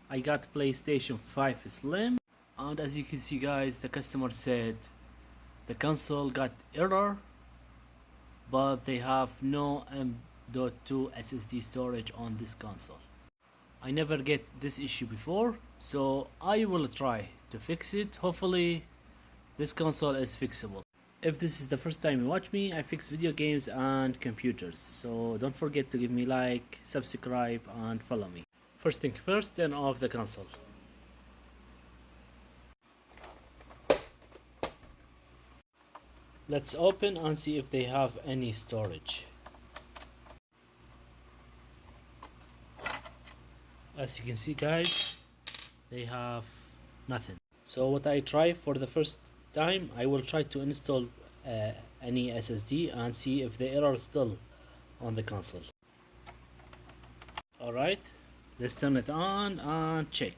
I got PlayStation 5 Slim, and as you can see guys, the customer said the console got error, but they have no M.2 SSD storage on this console. I never get this issue before, so I will try to fix it. Hopefully this console is fixable. If this is the first time you watch me, I fix video games and computers, so don't forget to give me like, subscribe and follow me. First thing first, turn off the console. Let's open and see if they have any storage. As you can see guys, they have nothing. So what I try for the first time, I will try to install any SSD and see if the error is still on the console. Alright, let's turn it on and check.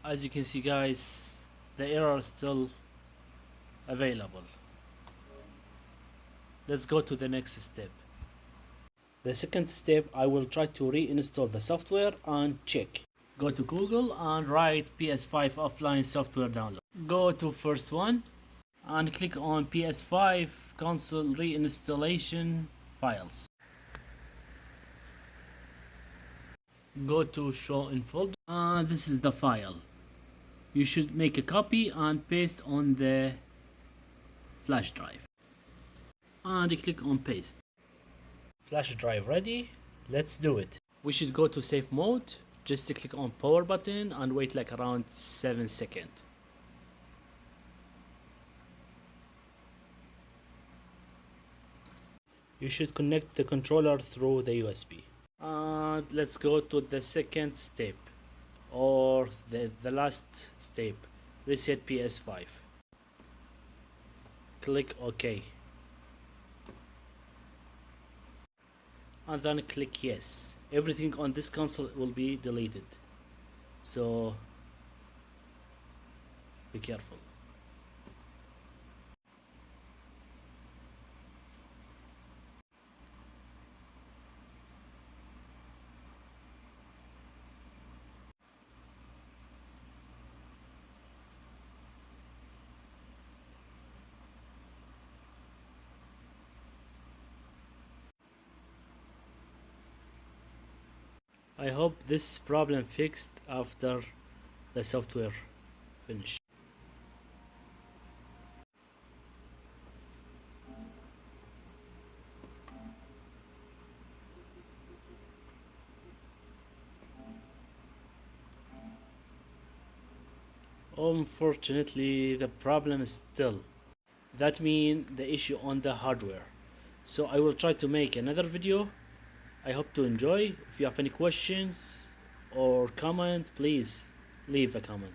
As you can see guys, the error is still available. Let's go to the next step. The second step, I will try to reinstall the software and check. Go to Google and write PS5 offline software download. Go to first one and click on PS5 console reinstallation files. Go to show in folder, and this is the file. You should make a copy and paste on the flash drive. And click on paste. Flash drive ready. Let's do it. We should go to safe mode. Just click on power button and wait like around 7 seconds. You should connect the controller through the USB. And let's go to the second step, or the last step, reset PS5. Click OK. And then click yes. Everything on this console will be deleted, so be careful. I hope this problem fixed after the software finish. Unfortunately, the problem is still. That means the issue on the hardware. So I will try to make another video. I hope to enjoy. If you have any questions or comment, please leave a comment.